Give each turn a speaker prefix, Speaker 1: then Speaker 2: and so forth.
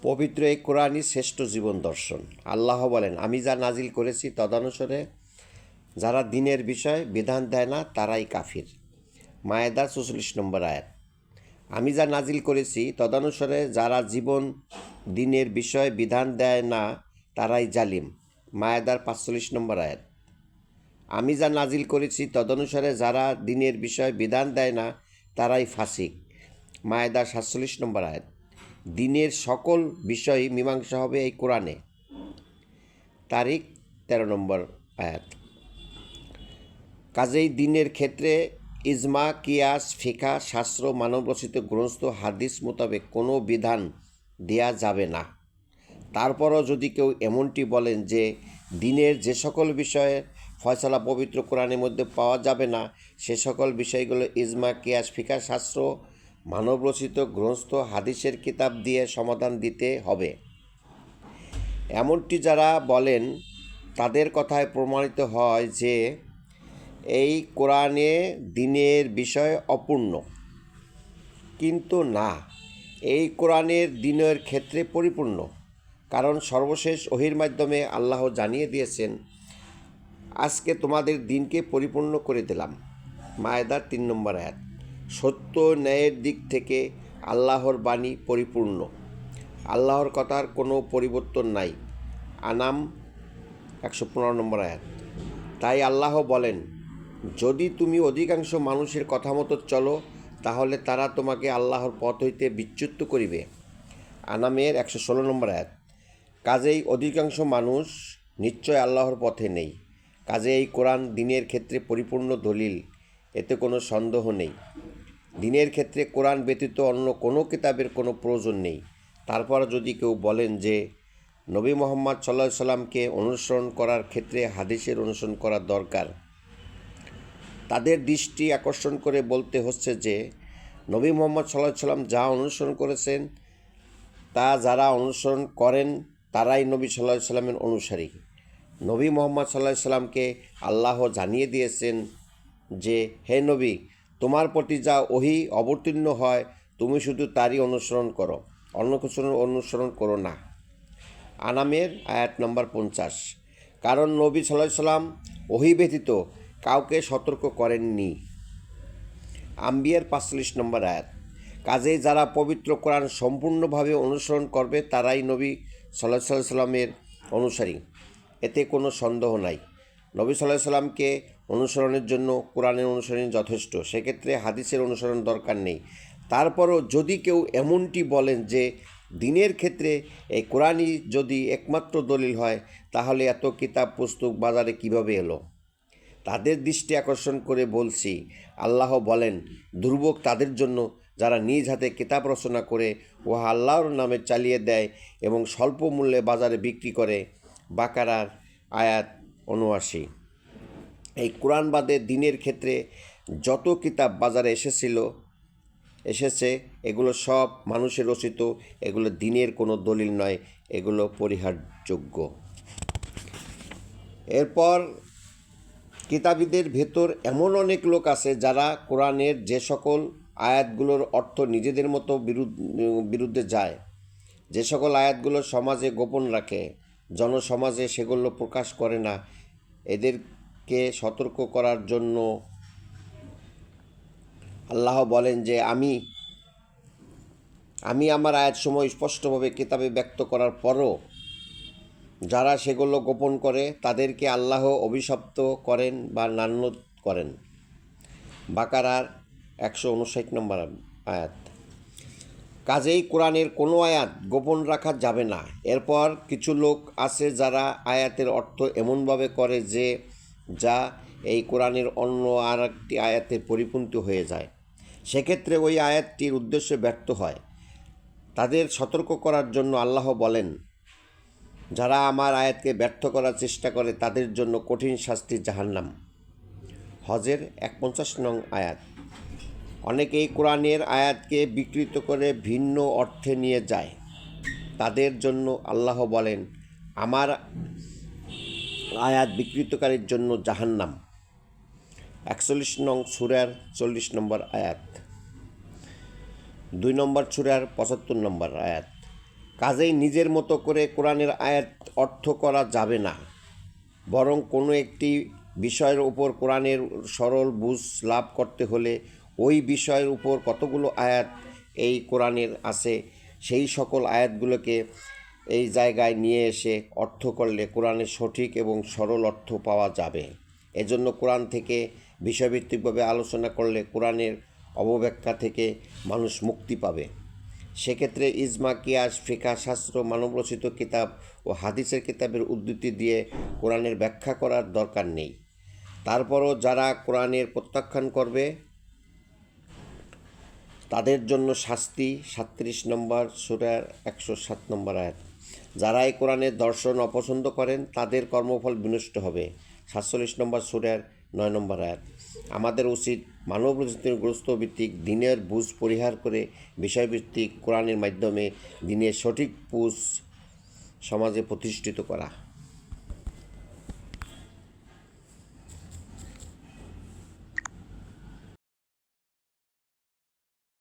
Speaker 1: পবিত্র এই কোরআনই শ্রেষ্ঠ জীবন দর্শন। আল্লাহ বলেন, আমি যা নাজিল করেছি তদনুসারে যারা দিনের বিষয় বিধান দেয় না তারাই কাফির। মায়েদা ৪৪ নম্বর আয়াত। আমি যা নাজিল করেছি তদনুসারে যারা জীবন দিনের বিষয় বিধান দেয় না তারাই জালিম। মায়েদার ৪৫ নম্বর আয়াত। আমি যা নাজিল করেছি তদনুসারে যারা দিনের বিষয় বিধান দেয় না তারাই ফাসিক। মায়েদার ৪৭ নম্বর আয়াত। দিনের সকল বিষয়ই মীমাংসা হবে এই কোরআনে। তারিখ ১৩ নম্বর আয়াত। কাজেই দিনের ক্ষেত্রে ইজমা, কিয়াস, ফিকা, শাস্ত্র, মানবরচিত গ্রন্থ, হাদিস মোতাবেক কোনো বিধান দেয়া যাবে না। তারপরও যদি কেউ এমনটি বলেন যে দিনের যে সকল বিষয়ে ফয়সালা পবিত্র কোরআনের মধ্যে পাওয়া যাবে না, সে সকল বিষয়গুলো ইজমা, কিয়াস, ফিকা, শাস্ত্র, মানবরচিত গ্রন্থ, হাদিসের কিতাব দিয়ে সমাধান দিতে হবে। এমনটি যারা বলেন তাদের কথায় প্রমাণিত হয় যে এই কোরআনে দিনের বিষয় অপূর্ণ। কিন্তু না, এই কোরআনের দিনের ক্ষেত্রে পরিপূর্ণ। কারণ সর্বশেষ ওহির মাধ্যমে আল্লাহ জানিয়ে দিয়েছেন, আজকে তোমাদের দিনকে পরিপূর্ণ করে দিলাম। মায়েদার ৩ নম্বর আয়াত। সত্য ন্যায়ের দিক থেকে আল্লাহর বাণী পরিপূর্ণ। আল্লাহর কথার কোনো পরিবর্তন নাই। আনাম ১১৫ নম্বর আয়াত। তাই আল্লাহ বলেন, যদি তুমি অধিকাংশ মানুষের কথা মতো চলো তাহলে তারা তোমাকে আল্লাহর পথ হইতে বিচ্যুত করিবে। আনামের ১১৬ নম্বর আয়াত। কাজেই অধিকাংশ মানুষ নিশ্চয় আল্লাহর পথে নেই। কাজে এই কোরআন দিনের ক্ষেত্রে পরিপূর্ণ দলিল, এতে কোনো সন্দেহ নেই। দিনের ক্ষেত্রে কোরআন ব্যতীত অন্য কোনো কিতাবের কোনো প্রয়োজন নেই। তারপর যদি কেউ বলেন যে নবী মুহাম্মদ সাল্লাল্লাহু আলাইহি সাল্লামকে অনুসরণ করার ক্ষেত্রে হাদিসের অনুসরণ করা দরকার, তাদের দৃষ্টি আকর্ষণ করে বলতে হচ্ছে যে নবী মুহাম্মদ সাল্লাল্লাহু আলাইহি সাল্লাম যা অনুসরণ করেছেন তা যারা অনুসরণ করেন তারাই নবী সাল্লাল্লাহু আলাইহি সাল্লামের অনুসারী। নবী মুহাম্মদ সাল্লাল্লাহু আলাইহি সাল্লামকে আল্লাহ জানিয়ে দিয়েছেন যে, হে নবী, তোমার প্রতি যা ওহী অবতীর্ণ হয় তুমি শুধু তারই অনুসরণ করো, অন্য কিছু অনুসরণ করো না। আনামের আয়াত নম্বর ৫০। কারণ নবী সাল্লাল্লাহু আলাইহি সাল্লাম ওহী ব্যতীত কাউকে সতর্ক করেননি। আম্বিয়ার ৪৫ নম্বর আয়াত। কাজেই যারা পবিত্র কোরআন সম্পূর্ণভাবে অনুসরণ করবে তারাই নবী সাল্লাল্লাহু আলাইহি সাল্লামের অনুসারী, এতে কোনো সন্দেহ নাই। নবী সাল্লাল্লাহু আলাইহি সাল্লামকে অনুসরণের জন্য কোরআনের অনুসরণ যথেষ্ট, সেক্ষেত্রে হাদিসের অনুসরণ দরকার নেই। তারপরও যদি কেউ এমনটি বলেন যে দিনের ক্ষেত্রে এই কোরআনই যদি একমাত্র দলিল হয়, তাহলে এত কিতাব পুস্তক বাজারে কিভাবে এলো? তাদের দৃষ্টি আকর্ষণ করে বলছি, আল্লাহ বলেন, দুর্ভোগ তাদের জন্য যারা নিজ হাতে কিতাব রচনা করে উহা আল্লাহর নামে চালিয়ে দেয় এবং স্বল্প মূল্যে বাজারে বিক্রি করে। বাকারার আয়াত ৭৯। এই কোরআন বাদে দিনের ক্ষেত্রে যত কিতাব বাজারে এসেছে এগুলো সব মানুষের রচিত, এগুলো দিনের কোনো দলিল নয়, এগুলো পরিহারযোগ্য। এরপর কিতাবীদের ভেতর এমন অনেক লোক আছে যারা কোরআনের যে সকল আয়াতগুলোর অর্থ নিজেদের মতো বিরুদ্ধে যায়, যে সকল আয়াতগুলো সমাজে গোপন রাখে, জনসমাজে সেগুলো প্রকাশ করে না, এদেরকে সতর্ক করার জন্য আল্লাহ বলেন যে আমি আমার আয়াতসমূহ স্পষ্টভাবে কিতাবে ব্যক্ত করার পরও যারা সেগুলো গোপন করে তাদেরকে আল্লাহ অভিশপ্ত করেন বা লানত করেন। বাকারার ১৫৯ নম্বর আয়াত। কাজেই কোরআনের কোনো আয়াত গোপন রাখা যাবে না। এরপর কিছু লোক আছে যারা আয়াতের অর্থ এমনভাবে করে যে যা এই কোরআনের অন্য আর একটি আয়াতের পরিপন্থী হয়ে যায়, সেক্ষেত্রে ওই আয়াতটির উদ্দেশ্য ব্যর্থ হয়। তাদের সতর্ক করার জন্য আল্লাহ বলেন, যারা আমার আয়াতকে ব্যর্থ করার চেষ্টা করে তাদের জন্য কঠিন শাস্তি জাহান্নাম। হজের ৫১ নং আয়াত। অনেকেই কোরআনের আয়াতকে বিকৃত করে ভিন্ন অর্থে নিয়ে যায়, তাদের জন্য আল্লাহ বলেন, আমার আয়াত বিকৃতকারীর জন্য জাহান্নাম। ৪১ নং সূরার ৪০ নম্বর আয়াত। ২ নম্বর সূরার ৭৫ নম্বর আয়াত। কাজেই নিজের মতো করে কোরআনের আয়াত অর্থ করা যাবে না, বরং কোনো একটি বিষয়ের উপর কোরআনের সরল বুঝ লাভ করতে হলে ওই বিষয়ের উপর কতগুলো আয়াত এই কোরআনের আছে সেই সকল আয়াতগুলোকে এই জায়গায় নিয়ে এসে অর্থ করলে কোরআনের সঠিক এবং সরল অর্থ পাওয়া যাবে। এজন্য কোরআন থেকে বিষয়ভিত্তিকভাবে আলোচনা করলে কোরআনের অবব্যাখ্যা থেকে মানুষ মুক্তি পাবে। সেক্ষেত্রে ইজমা, কিয়াস, ফিকহ শাস্ত্র, মানবরচিত কিতাব ও হাদিসের কিতাবের উদ্ধৃতি দিয়ে কোরআনের ব্যাখ্যা করার দরকার নেই। তারপরও যারা কোরআনের প্রত্যাখ্যান করবে তাদের জন্য শাস্তি 37 নম্বর সূরার 107 নম্বর আয়াত। যারা এই কোরআনের দর্শন অপছন্দ করেন তাদের কর্মফল বিনষ্ট হবে 47 নম্বর সূরার 9 নম্বর আয়াত। আমাদের উচিত মানবরচিত গ্রস্ত ভিত্তিক দিনের বুঝ পরিহার করে বিষয়ভিত্তিক কোরআনের মাধ্যমে দিনের সঠিক বুঝ সমাজে প্রতিষ্ঠিত করা।